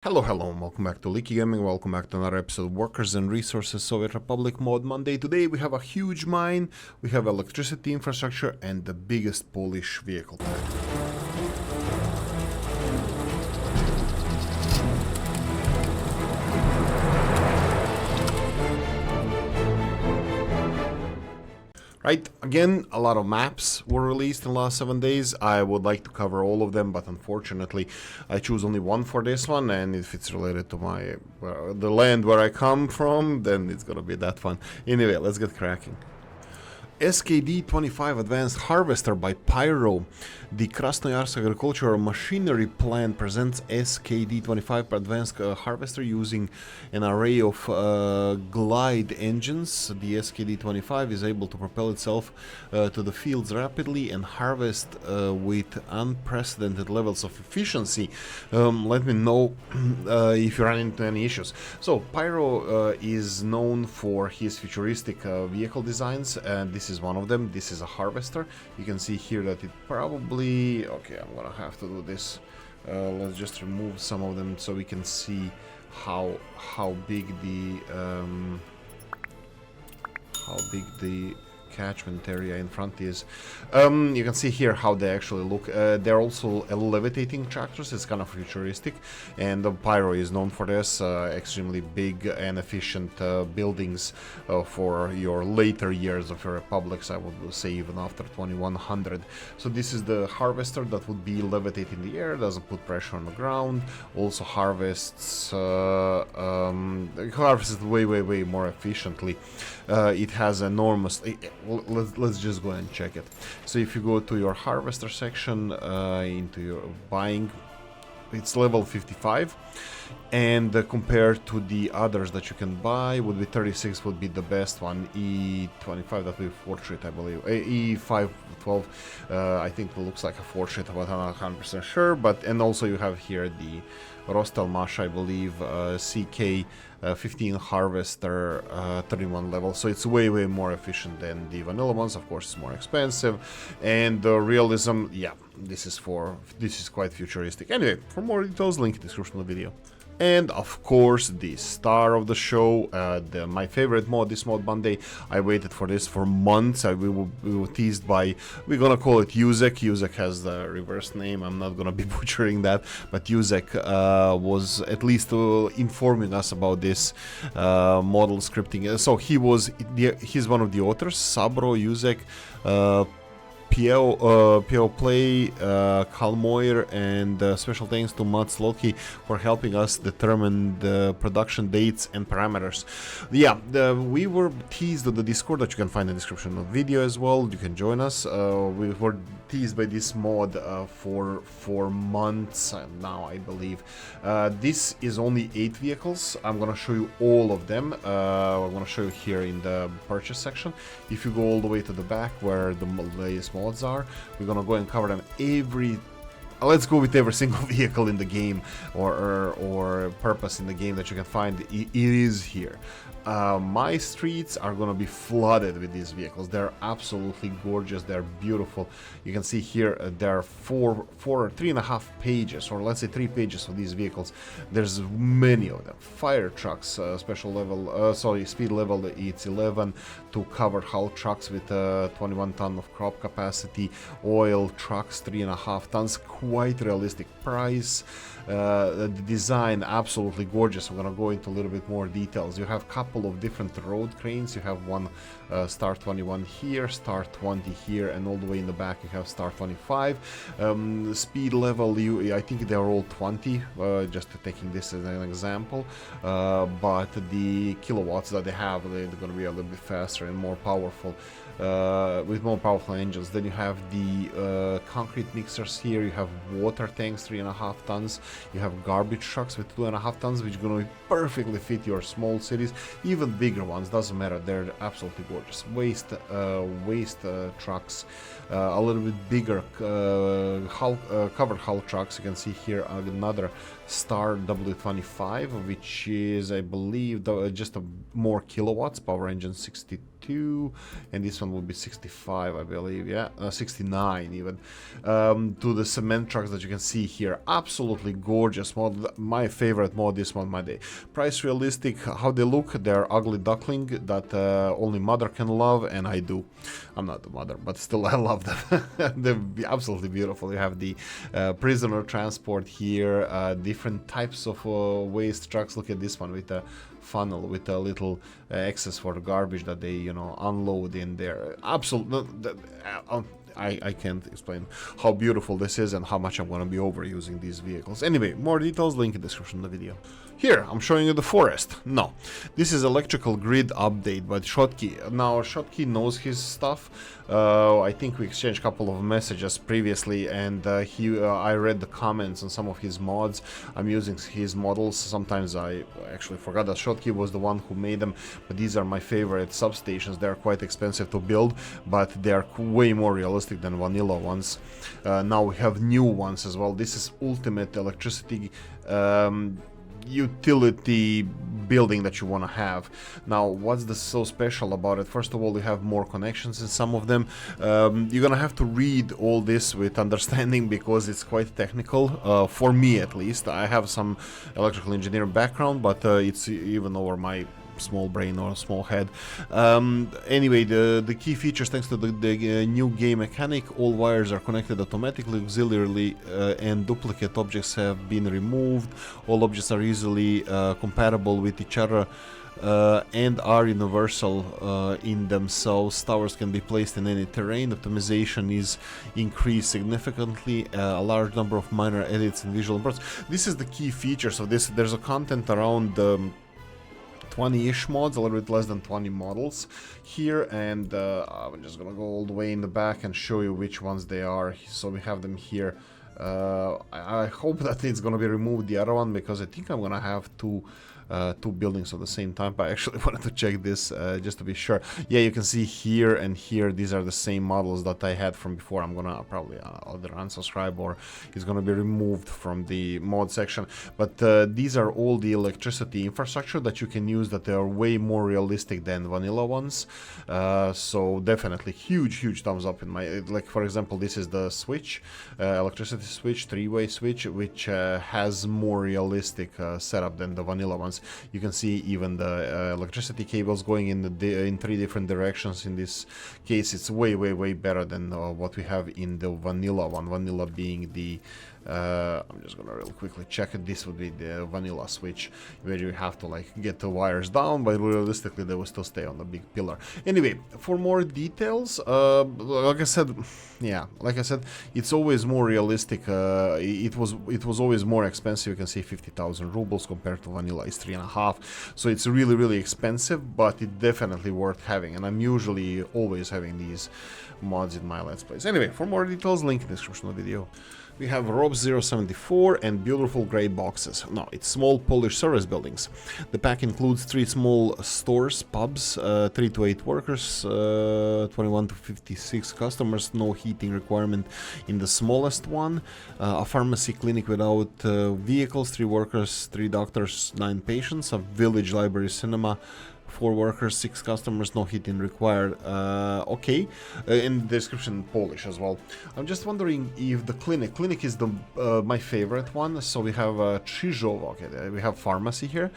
Hello, and welcome back to Oolykee Gaming, welcome back to another episode of Workers and Resources Soviet Republic Mod Monday. Today we have a huge mine, we have electricity infrastructure, and the biggest Polish vehicle type. Right, again, a lot of maps were released in the last 7 days. I would like to cover all of them, but unfortunately I choose only one for this one, and if it's related to my the land where I come from, then it's gonna be that fun. Anyway, let's get cracking. SKD-25 Advanced Harvester by Pyro. The Krasnoyarsk Agricultural Machinery Plant presents SKD-25 Advanced Harvester using an array of glide engines. The SKD-25 is able to propel itself to the fields rapidly and harvest with unprecedented levels of efficiency. Let me know if you run into any issues. So, Pyro is known for his futuristic vehicle designs, and this is one of them. This is a harvester. You can see here that it probably... Okay, I'm gonna have to do this. Let's just remove some of them so we can see how big the catchment area in front is. You can see here how they actually look. They're also levitating tractors. It's kind of futuristic, and the Pyro is known for this. Extremely big and efficient buildings for your later years of your republics, I would say even after 2100. So this is the harvester that would be levitate in the air, doesn't put pressure on the ground, also harvests way more efficiently. It has enormous... let's just go and check it. So if you go to your harvester section, into your buying, it's level 55, and compared to the others that you can buy, would be 36 would be the best one. E25, that would be 4-shit, I believe. E512, I think it looks like a 4-shit, but I'm not 100% sure. But and also you have here the Rostelmash, I believe, CK 15 harvester, 31 level, so it's way more efficient than the vanilla ones. Of course, it's more expensive, and the realism, yeah, this is quite futuristic. Anyway, for more details, link in the description of the video. And of course, the star of the show, my favorite mod, this mod Monday. I waited for this for months. We were teased by, we're gonna call it Yuzek. Yuzek has the reverse name. I'm not gonna be butchering that, but Yuzek was at least informing us about this model scripting. So he's one of the authors, Sabro, Yuzek, P.O. Play, Kalmoir, and special thanks to Matt Slotky for helping us determine the production dates and parameters. Yeah, we were teased on the Discord that you can find in the description of the video as well. You can join us. We were teased by this mod for months now, I believe. This is only 8 vehicles. I'm gonna show you all of them. I'm gonna show you here in the purchase section. If you go all the way to the back where the latest mods are, we're gonna go and cover them let's go with every single vehicle in the game or purpose in the game that you can find. It is here. My streets are gonna be flooded with these vehicles. They're absolutely gorgeous. They're beautiful. You can see here there are 3.5 pages, or let's say 3 pages of these vehicles. There's many of them. Fire trucks, special level, speed level, it's 11 to cover hull trucks with 21 ton of crop capacity. Oil trucks 3.5 tons. Quite realistic price. The design absolutely gorgeous. I'm gonna go into a little bit more details. You have a couple of different road cranes. You have one star 21 here, star 20 here, and all the way in the back you have star 25. Speed level, I think they are all 20, just taking this as an example, but the kilowatts that they have, they're going to be a little bit faster and more powerful, with more powerful engines. Then you have the concrete mixers here. You have water tanks 3.5 tons. You have garbage trucks with 2.5 tons, which are going to perfectly fit your small cities. Even bigger ones, doesn't matter, they're absolutely gorgeous. Waste trucks, a little bit bigger covered hull trucks. You can see here another Star W25, which is, I believe, just a more kilowatts, power engine 62, and this one will be 65, I believe, yeah, 69 even. To the cement trucks that you can see here, absolutely gorgeous mod, my favorite mod this month, my day. Price realistic, how they look, they're ugly duckling that only mother can love, and I do. I'm not the mother, but still I love them. They're absolutely beautiful. You have the prisoner transport here, different types of waste trucks. Look at this one with a funnel with a little excess for garbage that they, you know, unload in there. Absolutely. I can't explain how beautiful this is and how much I'm going to be overusing these vehicles. Anyway, more details, link in the description of the video. Here, I'm showing you the forest. No, this is electrical grid update by Krk. Now, Krk knows his stuff. I think we exchanged a couple of messages previously, and I read the comments on some of his mods. I'm using his models. Sometimes I actually forgot that Krk was the one who made them, but these are my favorite substations. They're quite expensive to build, but they're way more realistic than vanilla ones. Now we have new ones as well. This is ultimate electricity utility building that you want to have. Now, what's so special about it? First of all, you have more connections in some of them. You're gonna have to read all this with understanding because it's quite technical, for me at least. I have some electrical engineering background, but it's even over my small brain or small head. Anyway, the key features, thanks to the new game mechanic, all wires are connected automatically, auxiliarily, and duplicate objects have been removed. All objects are easily compatible with each other and are universal in themselves. Towers can be placed in any terrain. Optimization is increased significantly. A large number of minor edits and visual imports. This is the key features of this. There's a content around 20-ish mods, a little bit less than 20 models here, and I'm just gonna go all the way in the back and show you which ones they are. So we have them here. I hope that it's gonna be removed, the other one, because I think I'm gonna have two buildings at the same time, but I actually wanted to check this just to be sure. Yeah, you can see here and here, these are the same models that I had from before. I'm gonna probably either unsubscribe or it's gonna be removed from the mod section. But these are all the electricity infrastructure that you can use that are way more realistic than vanilla ones. So definitely huge thumbs up in my, like for example, this is the switch, electricity switch, three-way switch, which has more realistic setup than the vanilla ones. You can see even the electricity cables going in three different directions. In this case, it's way better than what we have in the vanilla one. Vanilla being the I'm just gonna real quickly check it. This would be the vanilla switch, where you have to like get the wires down, but realistically they will still stay on the big pillar. Anyway, for more details, like I said, it's always more realistic. It was always more expensive. You can see 50,000 rubles compared to vanilla is 3.5. So it's really expensive, but it's definitely worth having. And I'm usually always having these mods in my Let's Plays. Anyway, for more details, link in the description of the video. We have Rob 074 and beautiful grey boxes. No, it's small Polish service buildings. The pack includes 3 small stores, pubs, 3 to 8 workers, 21 to 56 customers, no heating requirement in the smallest one, a pharmacy clinic without vehicles, 3 workers, 3 doctors, 9 patients, a village library cinema, 4 workers, 6 customers, no heating required. Okay, in the description Polish as well. I'm just wondering if the clinic is the my favorite one. So we have Krzyżowo, okay, we have pharmacy here.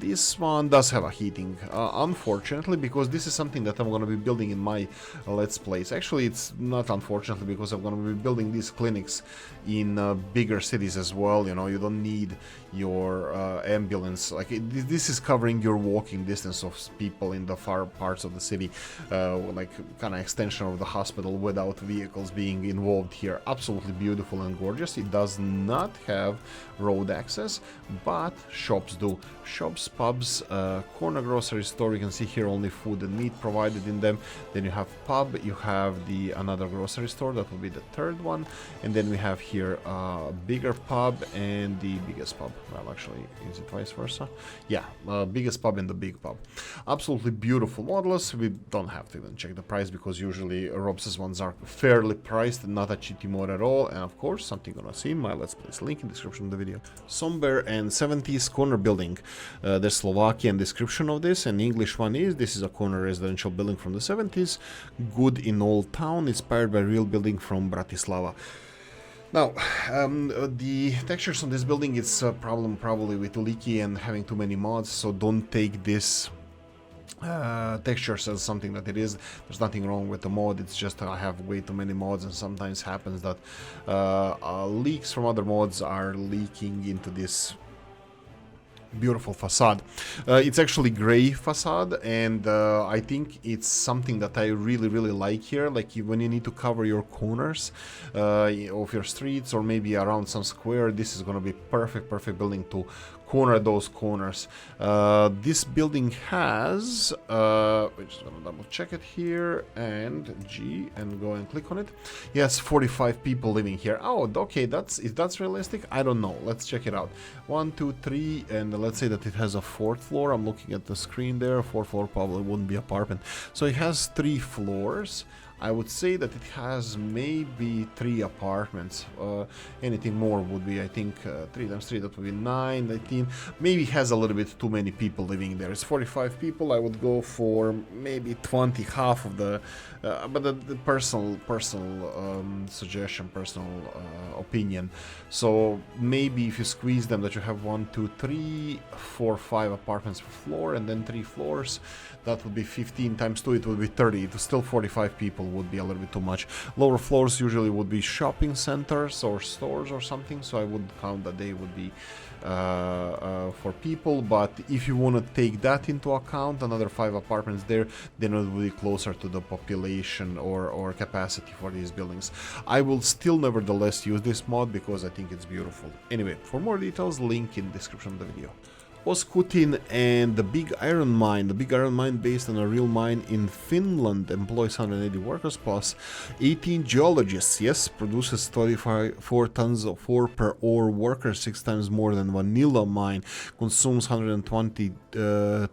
This one does have a heating, unfortunately, because this is something that I'm going to be building in my Let's Plays. Actually, it's not unfortunately, because I'm going to be building these clinics in bigger cities as well. You know, you don't need your ambulance, like this is covering your walking distance of people in the far parts of the city, like kind of extension of the hospital without vehicles being involved here. Absolutely beautiful and gorgeous. It does not have road access, but shops do. Shops, pubs, corner grocery store. You can see here only food and meat provided in them. Then you have pub, you have the another grocery store, that will be the third one, and then we have here a bigger pub and the biggest pub. Well, actually, is it vice versa? Yeah, biggest pub and the big pub. up. Absolutely beautiful models. We don't have to even check the price because usually Rob's ones are fairly priced, not a cheaty mod at all. And of course, something you're gonna see in my Let's Plays, link in the description of the video. Somber and 70s corner building. The Slovakian description of this, and the English one is, this is a corner residential building from the 70s, good in old town, inspired by real building from Bratislava. Now, the textures on this building, it's a problem probably with Oolykee and having too many mods, so don't take this textures as something that it is. There's nothing wrong with the mod, it's just I have way too many mods, and sometimes happens that leaks from other mods are leaking into this beautiful facade. It's actually gray facade, and I think it's something that I really like here. Like when you need to cover your corners of your streets or maybe around some square, this is gonna be perfect building to corner those corners. This building has we're just gonna double check it here and G and go and click on it. Yes, 45 people living here. Oh, okay, if that's realistic, I don't know. Let's check it out. 1, 2, 3, and let's say that it has a 4th floor. I'm looking at the screen there. 4th floor probably wouldn't be apartment, so it has 3 floors. I would say that it has maybe 3 apartments. Anything more would be, I think, 3 times 3, that would be 9, 19. Maybe it has a little bit too many people living there. It's 45 people. I would go for maybe 20, half of the... but the personal suggestion, personal opinion. So maybe if you squeeze them, that you have 1, 2, 3, 4, 5 apartments per floor, and then 3 floors. That would be 15 times 2, it would be 30. It was still 45 people would be a little bit too much. Lower floors usually would be shopping centers or stores or something, so I would count that they would be for people. But if you want to take that into account, another 5 apartments there, then it will be closer to the population or capacity for these buildings. I will still nevertheless use this mod because I think it's beautiful. Anyway, for more details, link in the description of the video. Oskutin and the Big Iron Mine. The Big Iron Mine, based on a real mine in Finland, employs 180 workers plus 18 geologists. Yes, produces 24 tons of ore per ore worker, 6 times more than vanilla mine. Consumes 120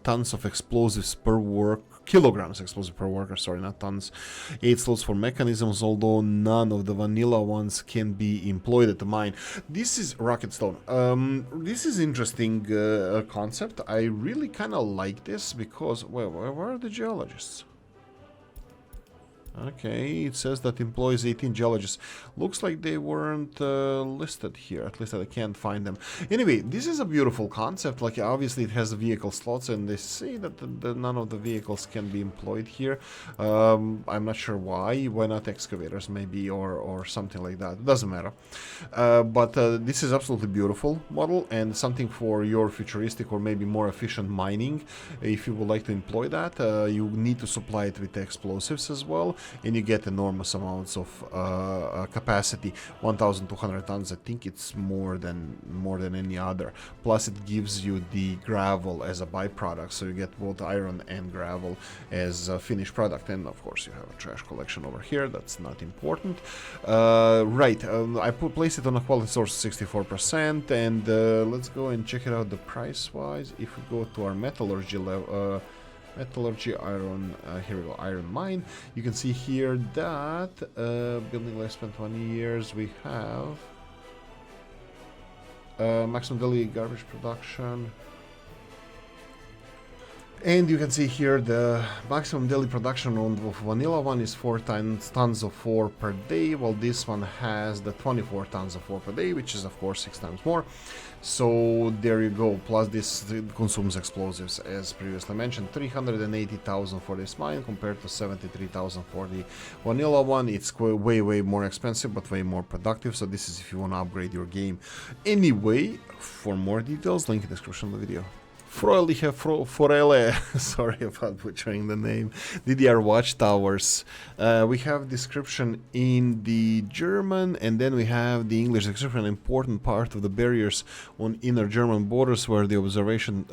tons of explosives per kilograms explosive per worker, sorry, not tons. 8 slots for mechanisms, although none of the vanilla ones can be employed at the mine. This is rocket stone. This is interesting concept. I really kind of like this because where are the geologists? Okay, it says that employs 18 geologists. Looks like they weren't listed here. At least I can't find them. Anyway, this is a beautiful concept. Like, obviously it has vehicle slots, and they say that none of the vehicles can be employed here. I'm not sure why. Why not excavators, maybe, or something like that. It doesn't matter. But this is absolutely beautiful model, and something for your futuristic or maybe more efficient mining. If you would like to employ that, you need to supply it with explosives as well, and you get enormous amounts of capacity. 1,200 tons. I think it's more than any other. Plus, it gives you the gravel as a byproduct, so you get both iron and gravel as a finished product. And of course, you have a trash collection over here. That's not important. Right. I placed it on a quality source 64%, and let's go and check it out the price-wise. If we go to our metallurgy level. Metallurgy, iron, here we go, iron mine. You can see here that building lifespan 20 years, we have maximum daily garbage production. And you can see here the maximum daily production of vanilla one is 4 tons of ore per day, while this one has the 24 tons of ore per day, which is of course 6 times more. So there you go. Plus this consumes explosives, as previously mentioned. 380,000 for this mine compared to 73,000 for the vanilla one. It's way more expensive, but way more productive. So this is if you want to upgrade your game. Anyway, for more details, link in the description of the video. Forele, sorry about butchering the name, DDR Watchtowers. We have description in the German, and then we have the English description. An important part of the barriers on inner German borders were the observation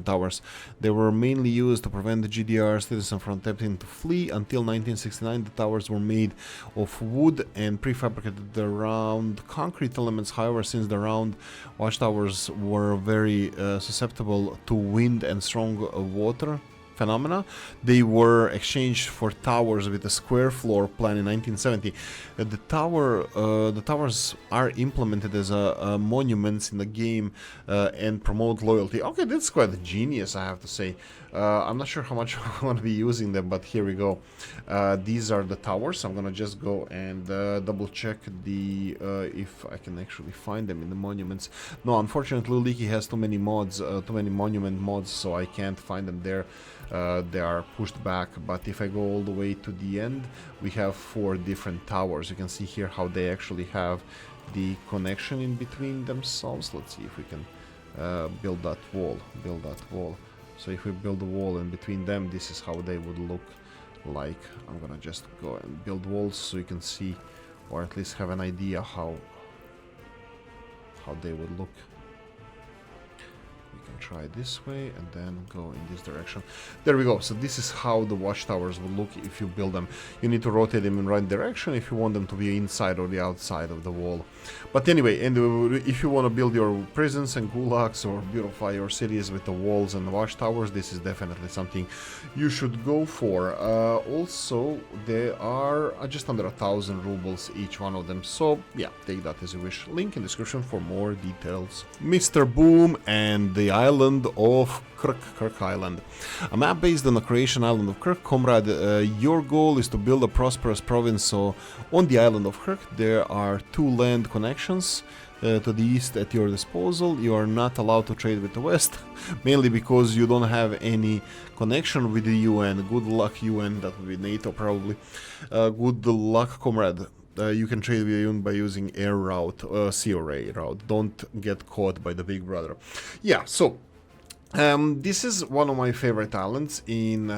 towers. They were mainly used to prevent the GDR citizen from attempting to flee. Until 1969, the towers were made of wood and prefabricated around concrete elements. However, since the round watchtowers were very very susceptible to wind and strong water phenomena. They were exchanged for towers with a square floor plan in 1970. The towers are implemented as monuments in the game and promote loyalty. Okay, that's quite genius, I have to say. I'm not sure how much I want to be using them, but here we go. These are the towers. I'm gonna just go and double check the if I can actually find them in the monuments. No, unfortunately, Oolykee has too many mods, too many monument mods, so I can't find them there. They are pushed back, but if I go all the way to the end, we have 4 different towers. You can see here how they actually have the connection in between themselves. Let's see if we can build that wall. So if we build a wall in between them, this is how they would look like. I'm gonna just go and build walls so you can see, or at least have an idea how they would look. Try this way and then go in this direction. There we go. So this is how the watchtowers will look if you build them. You need to rotate them in the right direction if you want them to be inside or the outside of the wall. But anyway, and if you want to build your prisons and gulags or beautify your cities with the walls and the watchtowers, this is definitely something you should go for. Also, they are just under 1,000 rubles each one of them. So yeah, take that as you wish. Link in description for more details. Mr. Boom and the island of Krk Island. A map based on the Croatian island of Krk. Comrade, your goal is to build a prosperous province. So on the island of Krk there are 2 land connections to the east at your disposal. You are not allowed to trade with the west, mainly because you don't have any connection with the UN. Good luck UN, that would be NATO probably. Good luck, comrade. You can trade with the UN by using air route, sea or air route. Don't get caught by the big brother. Yeah, so this is one of my favorite islands in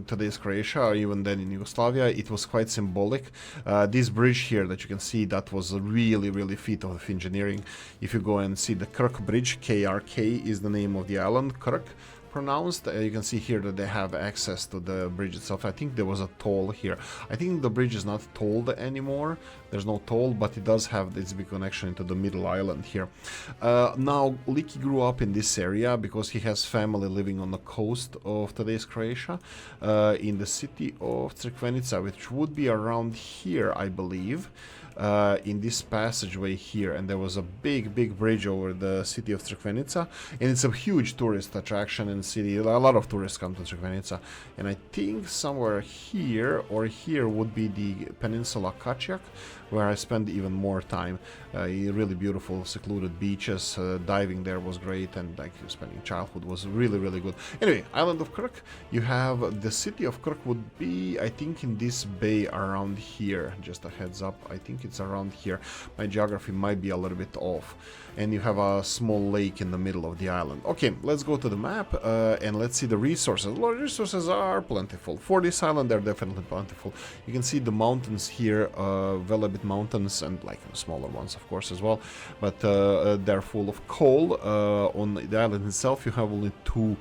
today's Croatia, or even then in Yugoslavia. It was quite symbolic. This bridge here that you can see, that was a really feat of engineering. If you go and see the Krk Bridge, KRK is the name of the island, Krk pronounced. You can see here that they have access to the bridge itself. I think there was a toll here. I think the bridge is not tolled anymore. There's no toll, but it does have this big connection into the middle island here. Now, Oolykee grew up in this area because he has family living on the coast of today's Croatia, in the city of Crkvenica, which would be around here, I believe. In this passageway here, and there was a big bridge over the city of Crkvenica, and it's a huge tourist attraction in the city. A lot of tourists come to Crkvenica, and I think somewhere here or here would be the peninsula Kačjak, where I spent even more time. Really beautiful secluded beaches. Diving there was great, and like spending childhood was really good. Anyway, island of Krk, you have the city of Krk would be, I think, in this bay around here. Just a heads up, I think it's around here. My geography might be a little bit off. And you have a small lake in the middle of the island. Okay, let's go to the map and let's see the resources. The resources are plentiful. For this island, they're definitely plentiful. You can see the mountains here, Velebit Mountains, and like smaller ones, of course, as well. But they're full of coal. On the island itself, you have only 2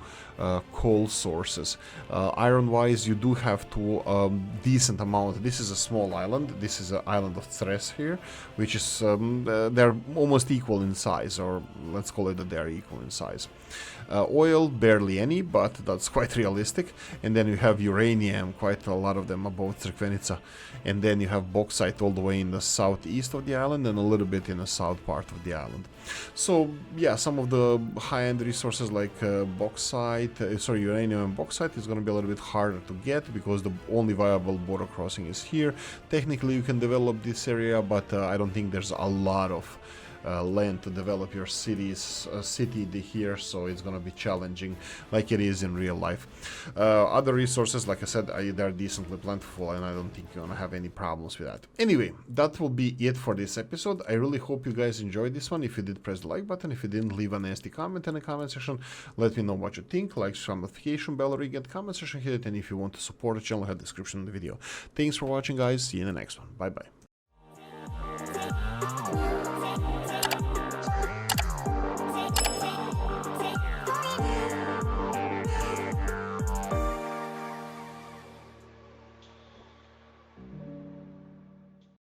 coal sources. Iron-wise, you do have to decent amount. This is a small island. This is an island of Cres here, which is they're almost equal in size, or let's call it that they're equal in size. Oil, barely any, but that's quite realistic. And then you have uranium, quite a lot of them above Crkvenica. And then you have bauxite all the way in the southeast of the island and a little bit in the south part of the island. So yeah, some of the high-end resources like bauxite, uranium and bauxite is going to be a little bit harder to get because the only viable border crossing is here. Technically you can develop this area, but I don't think there's a lot of land to develop your city here, so it's gonna be challenging like it is in real life. Other resources, like I said, they're decently plentiful, and I don't think you're gonna have any problems with that. Anyway, that will be it for this episode. I really hope you guys enjoyed this one. If you did, press the like button. If you didn't, leave a nasty comment in the comment section. Let me know what you think. Like, share, notification bell, or get comment section, hit it. And if you want to support the channel, have the description in the video. Thanks for watching, guys. See you in the next one. Bye bye.